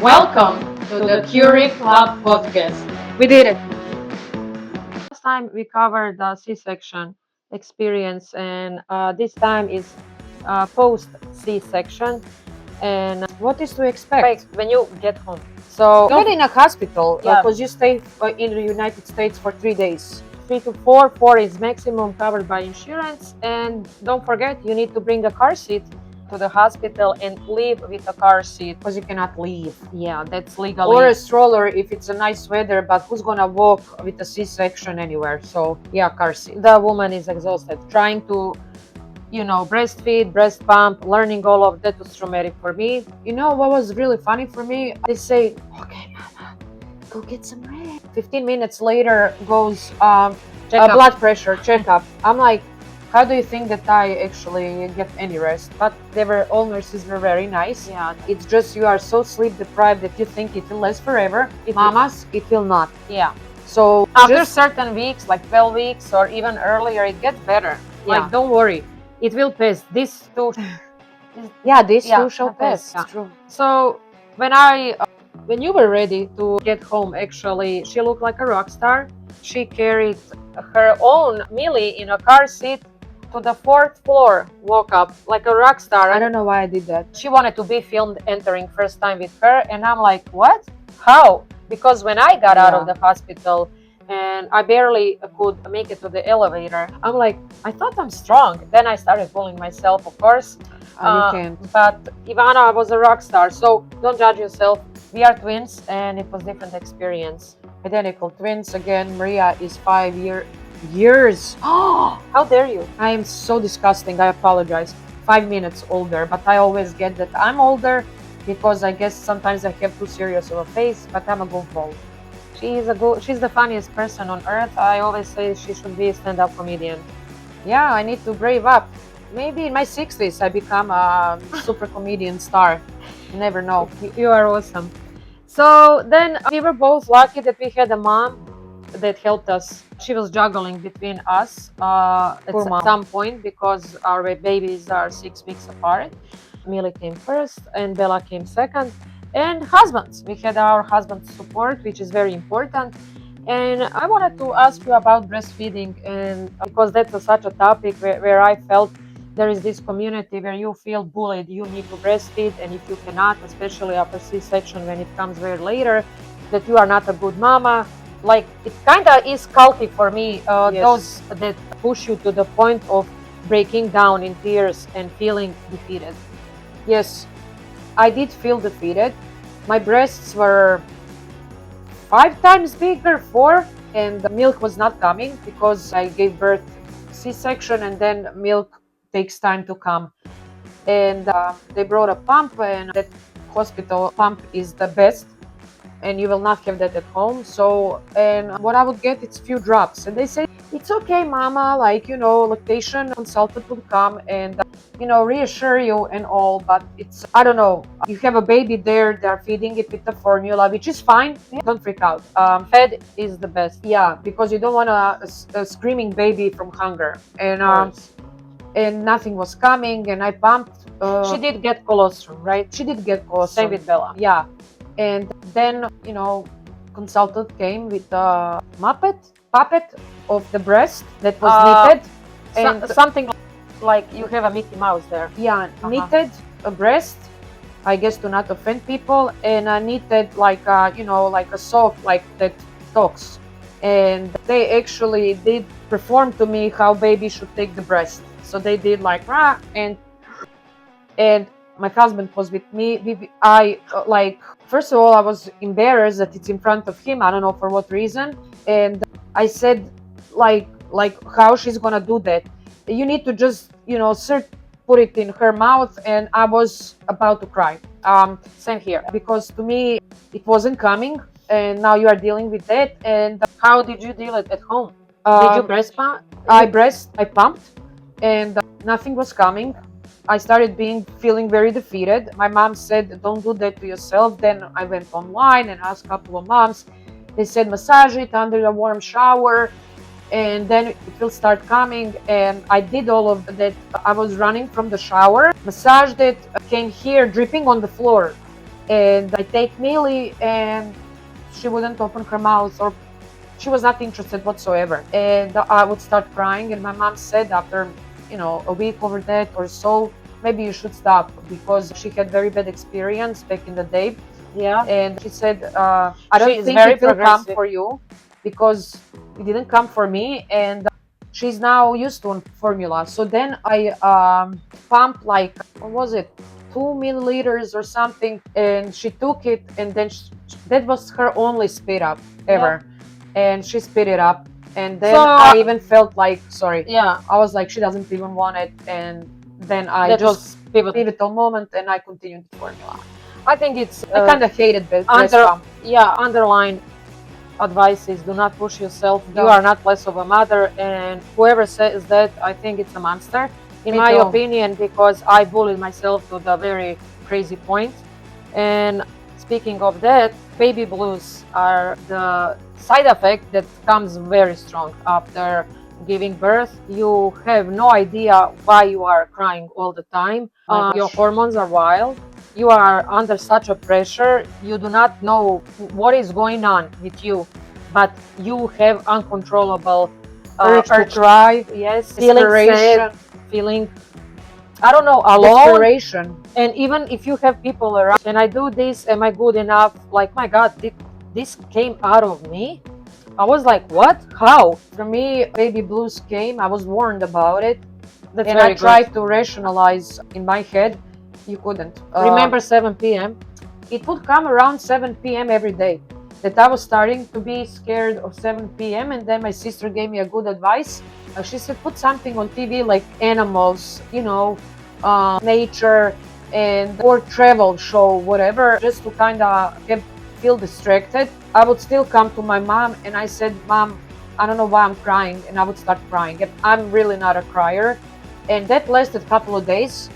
Welcome to the Curie Club podcast. We did it. Last time we covered the C-section experience, and this time is post C-section. And what is to expect when you get home? So not in a hospital, because you stay in the United States for 3 days. 3 to 4, 4 is maximum covered by insurance. And don't forget, you need to bring a car seat to the hospital and leave with a car seat because you cannot leave. Yeah, that's legally. Or a stroller if it's a nice weather, but who's gonna walk with a C-section anywhere? So yeah, car seat. The woman is exhausted trying to breastfeed, breast pump, learning all of that was traumatic for me. You know what was really funny for me? They say, okay, mama, go get some rest. 15 minutes later goes a blood pressure checkup. I'm like, how do you think that I actually get any rest? But all nurses were very nice. Yeah. It's just you are so sleep deprived that you think it will last forever. Mamas, it will not. Yeah. So after certain weeks, like 12 weeks or even earlier, it gets better. Yeah. Like, don't worry. It will pass. This too. This too shall pass. Yeah. True. So when you were ready to get home, actually, she looked like a rock star. She carried her own Millie in a car seat to the 4th floor, woke up like a rock star. I don't know why I did that. She wanted to be filmed entering first time with her, and I'm like, what? How? Because when I got out of the hospital and I barely could make it to the elevator, I'm like, I thought I'm strong. Then I started pulling myself, of course. You can't. But Ivana was a rock star, so don't judge yourself. We are twins, and it was different experience. Identical twins again. Maria is 5 years. Oh, how dare you? I am so disgusting. I apologize. 5 minutes older, but I always get that I'm older because I guess sometimes I have too serious of a face, but I'm a goofball. She's the funniest person on earth. I always say she should be a stand-up comedian. Yeah, I need to brave up. Maybe in my 60s I become a super comedian star. You never know. You are awesome. So then we were both lucky that we had a mom that helped us. She was juggling between us at some point because our babies are 6 weeks apart. Millie came first and Bella came second. And husbands. We had our husband's support, which is very important. And I wanted to ask you about breastfeeding, and because that's such a topic where I felt there is this community where you feel bullied. You need to breastfeed, and if you cannot, especially after C-section when it comes very later, that you are not a good mama. Like, it kind of is culty for me, those that push you to the point of breaking down in tears and feeling defeated. Yes, I did feel defeated. My breasts were 5 times bigger, 4, and the milk was not coming because I gave birth C-section, and then milk takes time to come. And they brought a pump, and that hospital pump is the best, and you will not have that at home. So, and what I would get, it's few drops, and they say it's okay, mama, like, lactation consultant will come and reassure you and all, but it's, I don't know, you have a baby there, they're feeding it with the formula, which is fine. Don't freak out. Fed is the best. Yeah, because you don't want a screaming baby from hunger. And nothing was coming, and I pumped. She did get colostrum, right? She did get colostrum. Same with Bella. Yeah. And then, consultant came with a puppet of the breast that was knitted. And something like you have a Mickey Mouse there. Yeah, knitted a breast, I guess to not offend people, and knitted like a sock like that talks. And they actually did perform to me how baby should take the breast. So they did like rah, and my husband was with me. I first of all, I was embarrassed that it's in front of him. I don't know for what reason. And I said, like how she's gonna do that? You need to just, put it in her mouth. And I was about to cry. Same here, because to me, it wasn't coming. And now you are dealing with that. And how did you deal it at home? Did you breast pump? I pumped, and nothing was coming. I started feeling very defeated. My mom said, don't do that to yourself. Then I went online and asked a couple of moms. They said, massage it under a warm shower, and then it will start coming. And I did all of that. I was running from the shower, massaged it, came here dripping on the floor. and I take Millie, and she wouldn't open her mouth, or she was not interested whatsoever. And I would start crying, and my mom said after, a week over that or so, maybe you should stop, because she had very bad experience back in the day. Yeah. And she said, I don't She's think very it will come progressive. for you, because it didn't come for me, and she's now used to formula. So then I pumped, like, what was it, 2 milliliters or something, and she took it, and then that was her only spit up ever. And she spit it up, and then So, I even felt like, sorry, Yeah, I was like, she doesn't even want it. And then I that just was pivotal. pivotal moment, and I continued the formula. I think it's I kind of hated breast under pump. yeah underline advice is do not push yourself. You No. are not less of a mother, and whoever says that, I think it's a monster, in Me my too. opinion, because I bullied myself to the very crazy point. And speaking of that, baby blues are the side effect that comes very strong after giving birth. You have no idea why you are crying all the time. Your hormones are wild. You are under such a pressure. You do not know what is going on with you, but you have uncontrollable Urge to urge. cry, Yes, feeling sad, desperation, feeling, I don't know, alone. desperation. And even if you have people around, can I do this? Am I good enough? Like, my God, this came out of me. I was like, what? How? For me, baby blues came. I was warned about it, That's and very I tried good. to rationalize in my head. You couldn't. Remember 7 p.m.? It would come around 7 p.m. every day. That I was starting to be scared of 7 p.m. And then my sister gave me a good advice. She said, put something on TV like animals, nature, and or travel show, whatever, just to kind of feel distracted. I would still come to my mom, and I said, Mom, I don't know why I'm crying, and I would start crying. And I'm really not a crier, and that lasted a couple of days,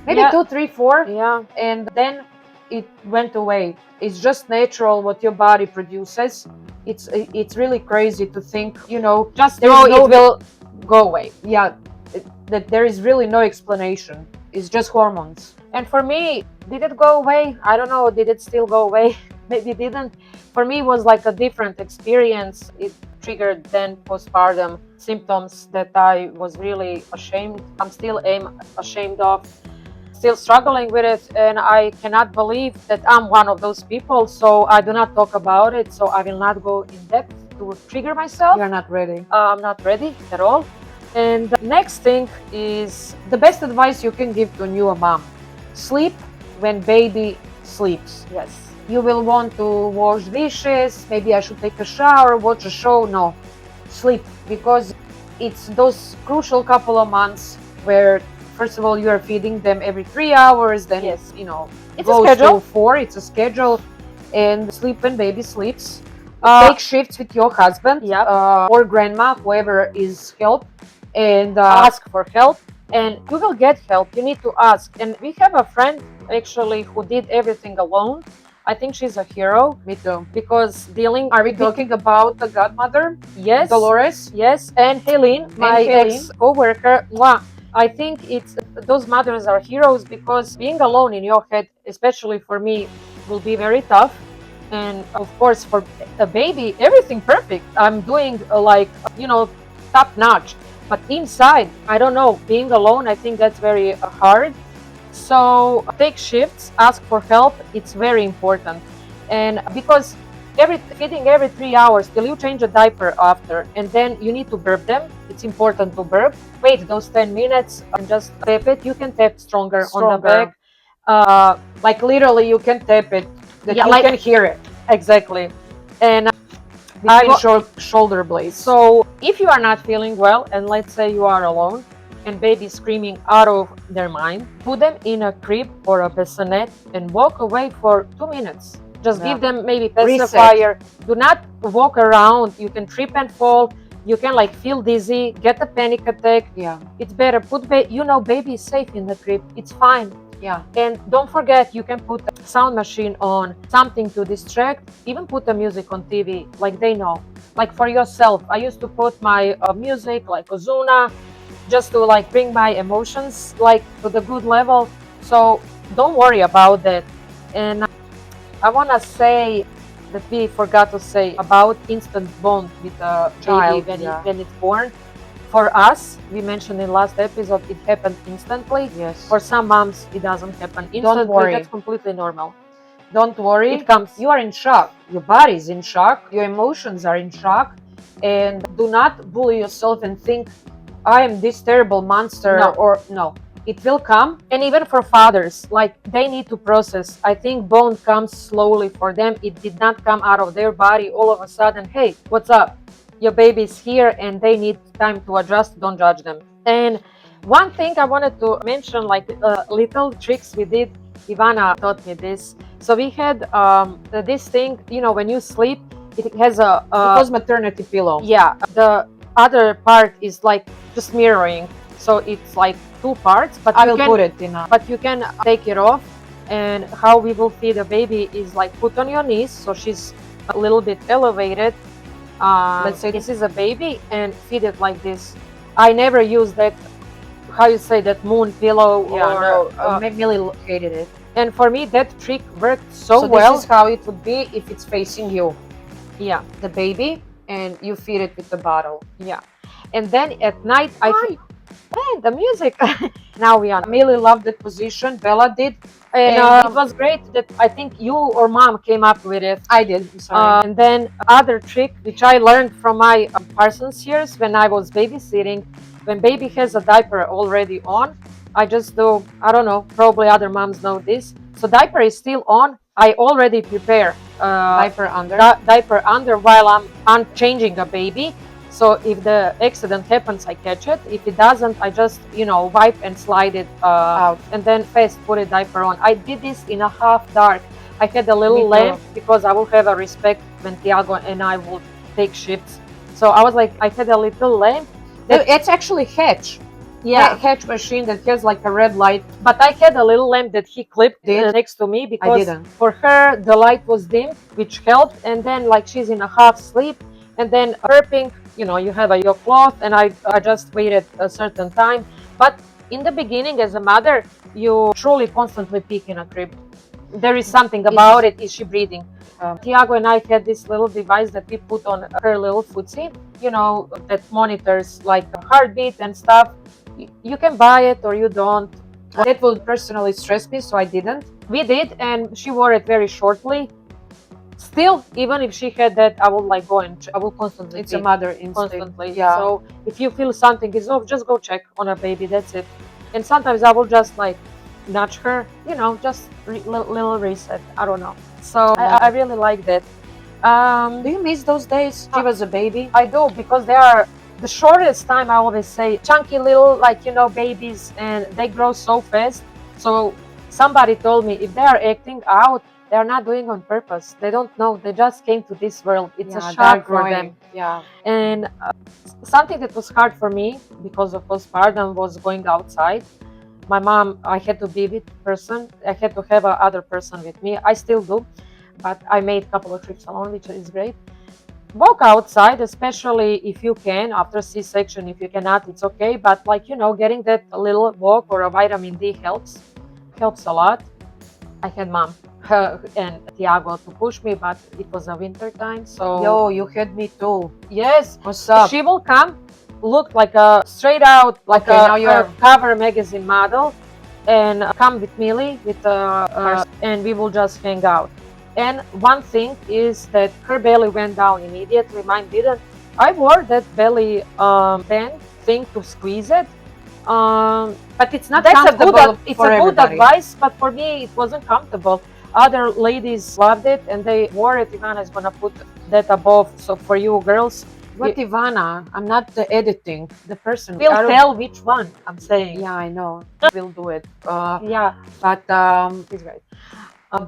maybe Yeah. 2, 3, 4, Yeah. and then it went away. It's just natural what your body produces. It's really crazy to think, Just there know is no, it will go away. yeah, that there is really no explanation. It's just hormones. And for me, did it go away? I don't know. Did it still go away? Maybe it didn't. For me, it was like a different experience. It triggered then postpartum symptoms that I was really ashamed. I'm still ashamed of. Still struggling with it, and I cannot believe that I'm one of those people. So I do not talk about it. So I will not go in depth to trigger myself. You're not ready. I'm not ready at all. And the next thing is The best advice you can give to a new mom: sleep when baby sleeps. yes. You will want to wash dishes, maybe I should take a shower, watch a show. No, sleep, because it's those crucial couple of months where, first of all, you are feeding them every 3 hours, then Yes. it It's a goes schedule. to 4. It's a schedule, and sleep when baby sleeps. Uh, Take shifts with your husband, Yep. or grandma, whoever is help, and Ask for help, and you will get help. You need to ask. And we have a friend actually who did everything alone. I think she's a hero Me too. because dealing. Are we talking about the godmother, Yes. Dolores? Yes, and Helene, my Helene. ex-coworker. Wow. I think it's those mothers are heroes because being alone in your head, especially for me, will be very tough. And of course, for a baby, everything perfect. I'm doing top notch. But inside, I don't know, being alone, I think that's very hard. So take shifts, ask for help. It's very important. And because feeding every 3 hours till you change a diaper after, and then you need to burp them. It's important to burp. Wait those 10 minutes and just tap it. You can tap stronger on the back. Like literally, you can tap it. That Yeah, you can hear it exactly. And between shoulder blades. so if you are not feeling well, and let's say you are alone, and baby screaming out of their mind, put them in a crib or a bassinet and walk away for 2 minutes. Just Yeah. give them maybe Reset. pacifier. Do not walk around. You can trip and fall. You can feel dizzy, get a panic attack. Yeah, It's better put baby is safe in the crib. It's fine. yeah. And don't forget, you can put a sound machine on, something to distract. Even put the music on TV, like they know. Like for yourself, I used to put my music like Ozuna, just to bring my emotions to the good level. So don't worry about that. And I want to say that we forgot to say about instant bond with the baby Child, when, yeah. when it's born. For us, we mentioned in last episode, it happened instantly. Yes. For some moms, it doesn't happen instantly. Don't worry. That's completely normal. Don't worry. It comes. You are in shock. Your body is in shock. Your emotions are in shock. And do not bully yourself and think, I am this terrible monster. No. Or no. It will come. And even for fathers, like they need to process. I think bond comes slowly for them. It did not come out of their body all of a sudden. Hey, what's up? Your baby's here and they need time to adjust. Don't judge them. And one thing I wanted to mention, like little tricks we did. Ivana taught me this. So we had this thing, you know, when you sleep, it has a. It was maternity pillow. Yeah, the other part is like just mirroring. So it's like two parts, but I will put it in a. but you can take it off. And how we will feed a baby is like put on your knees, so she's a little bit elevated. Let's say this is a baby, and feed it like this. I never use that, how you say, that moon pillow. Yeah, or, no, Millie hated it. and for me that trick worked so, So well. this is how it would be if it's facing you, Yeah, the baby, and you feed it with the bottle. yeah. And then at night man, the music. Now we are. Millie loved that position. Bella did. And And, it was great that I think you or mom came up with it. I did. I'm sorry. And then other trick which I learned from my Parsons years when I was babysitting, when baby has a diaper already on, I just do, I don't know, probably other moms know this. So diaper is still on. I already prepare Diaper under. diaper under while I'm unchanging a baby. So if the accident happens, I catch it. If it doesn't, I just, you know, wipe and slide it Out. and then fast put a diaper on. I did this in a half dark. I had a Me little too. lamp because I will have a respect when Tiago and I will take shifts. So I was like, I had a little lamp. It's actually Hatch. Yeah, Hatch machine that has like a red light. but I had a little lamp that he clipped Did? next to me because didn't. for her the light was dim, which helped. And then like she's in a half sleep, and then burping, you know, you have your cloth, and I just waited a certain time. But in the beginning, as a mother, you truly constantly peek in a crib. There is something about it. Is she breathing? Tiago and I had this little device that we put on her little footsie, you know, that monitors like heartbeat and stuff. You can buy it or you don't. That would personally stress me, so I didn't. We did, and she wore it very shortly. Still, even if she had that, I would like go and I will constantly. It's a mother instinct. Constantly. Yeah. So if you feel something is off, just go check on a baby. That's it. And sometimes I will just like nudge her, you know, just little reset. I don't know. So I really like that. Do you miss those days? She was a baby. I do, because they are the shortest time. I always say chunky little, like, you know, babies, and they grow so fast. So somebody told me if they are acting out, they're not doing on purpose. They don't know. They just came to this world. It's a shock for them. Yeah. And something that was hard for me because of postpartum was going outside. My mom, I had to be with person. I had to have a other person with me. I still do, but I made a couple of trips alone, which is great. Walk outside, especially if you can, after C-section. If you cannot, it's okay. But like, you know, getting that little walk or a vitamin D helps a lot. I had mom and Tiago to push me, but it was a winter time. So Yo, you had me too. yes, What's up? she will come, look like a straight out, like Okay, now you a are- cover magazine model, and come with Millie with and we will just hang out. And one thing is that her belly went down immediately, mine didn't. I wore that belly band thing to squeeze it. But it's not That's a comfortable good, it's for a good everybody. advice, but for me it wasn't comfortable. Other ladies loved it and they wore it. Ivana is gonna put that above. So for you girls, What, Ivana? I'm not the editing. The person. we'll I don't- tell which one I'm saying. Yeah, I know. We'll do it. Yeah, But it's great.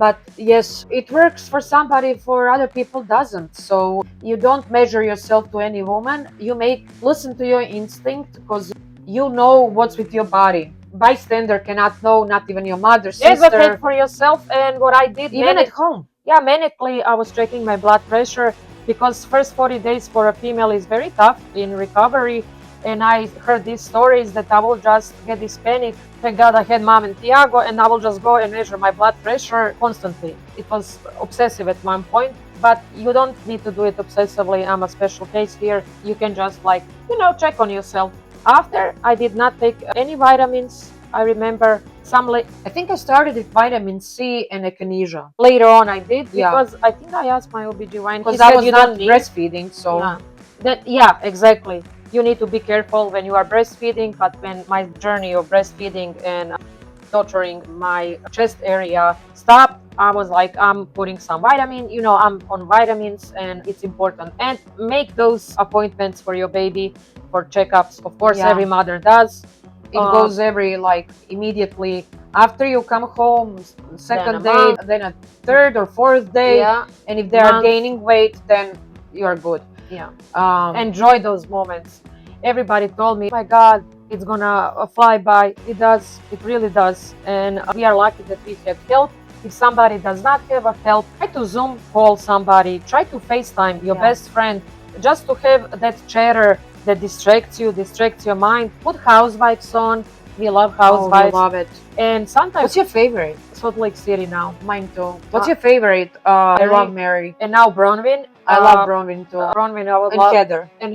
but yes, it works for somebody. For other people, doesn't. So you don't measure yourself to any woman. You listen to your instinct, because you know what's with your body. Bystander cannot know. Not even your mother, sister. Advocate for yourself. And what I did, Even at home. yeah, manically, I was checking my blood pressure, because first 40 days for a female is very tough in recovery. And I heard these stories that I will just get this panic. Thank God I had mom and Tiago, and I will just go and measure my blood pressure constantly. It was obsessive at one point, but you don't need to do it obsessively. I'm a special case here. You can just, like, check on yourself. After, I did not take any vitamins. I remember I think I started with vitamin C and echinacea. Later on, I did, because I think I asked my OBGYN. He Because I said was you not don't need. breastfeeding, so Yeah, exactly. You need to be careful when you are breastfeeding. But when my journey of breastfeeding and nurturing my chest area stopped, I was like, I'm putting some vitamin. I'm on vitamins, and it's important. And make those appointments for your baby for checkups. Of course, Yeah. every mother does. it goes every, like, immediately after you come home, second day, then a third or fourth day. Yeah, And if they are month. gaining weight, then you're good. Yeah. And Enjoy those moments. Everybody told me, oh my God, it's gonna fly by. It does. It really does. And we are lucky that we have help. If somebody does not have a help, try to Zoom call somebody. Try to FaceTime your best friend, just to have that chatter that distracts you, distracts your mind. Put housewives on. We love housewives. love it. And sometimes, What's your favorite? Salt Lake City now. Mine too. What's your favorite? I love Mary. And now Bronwyn. I love Bronwyn too. Bronwyn, I would And love. Heather. And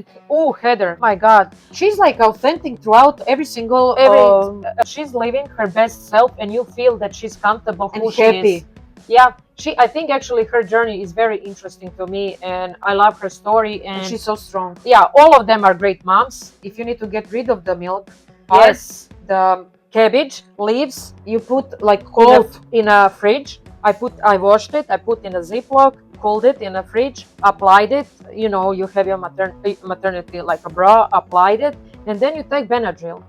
Heather, my God, She's like authentic throughout every single she's living her best self, and you feel that she's comfortable and who she happy. is. Yeah, I think actually her journey is very interesting to me, and I love her story. And And she's so strong. yeah, all of them are great moms. If you need to get rid of the milk, Yes, the cabbage leaves you put like in cold. in a fridge. I washed it. I put in a Ziploc, cooled it in a fridge, applied it. You have your maternity like a bra, applied it, and then you take Benadryl.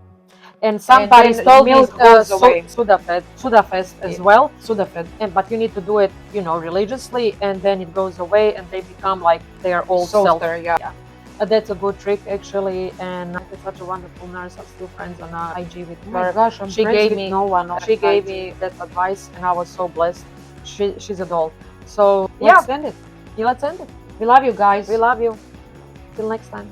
And somebody then told me milk goes away. Sudafed as well. Sudafed. But you need to do it, religiously, and then it goes away, and they become like their old self. Softer, yeah. That's a good trick, actually. And I had such a wonderful nurse. I'm still friends on IG with Oh my her. gosh, I'm She friends gave with me no one. She gave me that advice, and I was so blessed. She's a doll. So Let's end it. let's end it. We love you guys. We love you. Till next time.